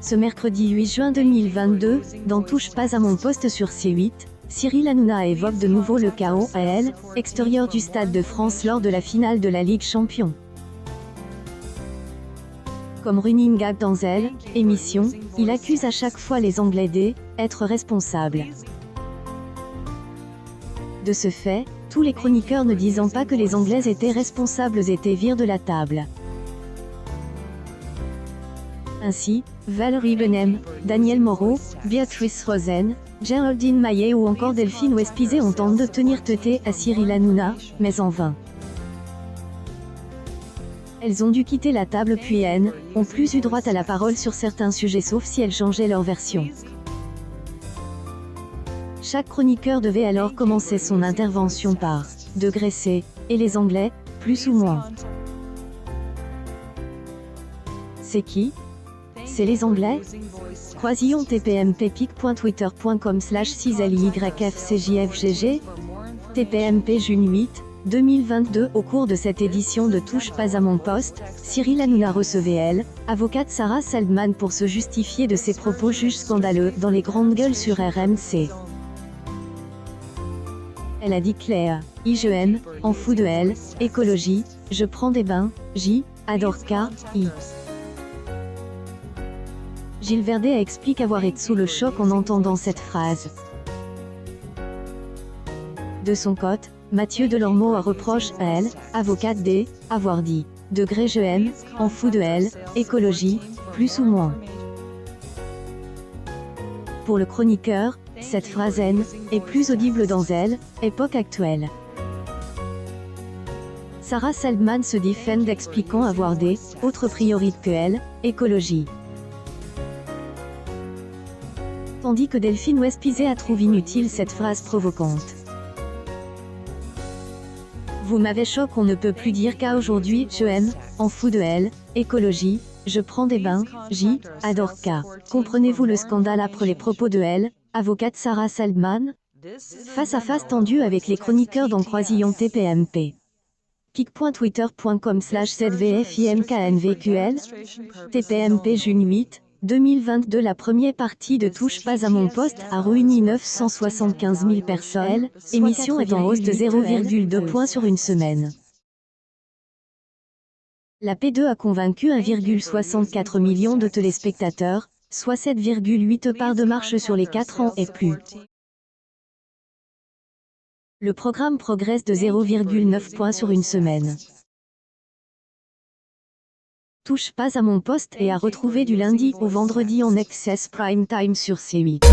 Ce mercredi 8 juin 2022, dans Touche pas à mon poste sur C8, Cyril Hanouna évoque de nouveau le chaos à L, extérieur du Stade de France lors de la finale de la Ligue Champions. Comme running gag dans Elle, émission, il accuse à chaque fois les Anglais d'être responsables. De ce fait, tous les chroniqueurs ne disant pas que les Anglais étaient responsables étaient virés de la table. Ainsi, Valérie Benham, Daniel Moreau, Béatrice Rosen, Géraldine Maillet ou encore Delphine Wespizet ont tenté de tenir tête à Cyril Hanouna, mais en vain. Elles ont dû quitter la table puis ont plus eu droit à la parole sur certains sujets sauf si elles changeaient leur version. Chaque chroniqueur devait alors commencer son intervention par « degré C » et les Anglais, plus ou moins. C'est qui ? C'est les Anglais ? Croisillon tpmppic.twitter.com/6lyfcjfgg TPMP June 8, 2022. Au cours de cette édition de Touche pas à mon poste, Cyril Hanouna recevait avocate Sarah Saldman pour se justifier de ses propos jugés scandaleux dans les grandes gueules sur RMC. Elle a dit Claire, je aime, en fous de elle, écologie, je prends des bains, adore I. Gilles Verdet explique avoir été sous le choc en entendant cette phrase. De son côté, Mathieu Delormeau a reproché à elle, avocate avoir dit « degré je aime, en fous de elle, écologie, plus ou moins ». Pour le chroniqueur, cette phrase est plus audible dans Elle, époque actuelle. Sarah Saldman se défend expliquant avoir des autres priorités que elle, écologie. Tandis que Delphine Wespizet a trouvé inutile cette phrase provocante. Vous m'avez choqué, on ne peut plus dire qu'à aujourd'hui, je aime, en fous de elle, écologie, je prends des bains, adore K. Comprenez-vous le scandale après les propos de elle, avocate Sarah Saldman ? Face à face tendu avec les chroniqueurs dans Croisillon TPMP. pic.twitter.com/zvfimknvql TPMP June 8, 2022. La première partie de Touche pas à mon poste a réuni 975 000 personnes. Émission est en hausse de 0,2 points sur une semaine. La P2 a convaincu 1,64 million de téléspectateurs, soit 7,8 parts de marche sur les 4 ans et plus. Le programme progresse de 0,9 points sur une semaine. Touche pas à mon poste et à retrouver du lundi au vendredi en access prime time sur C8.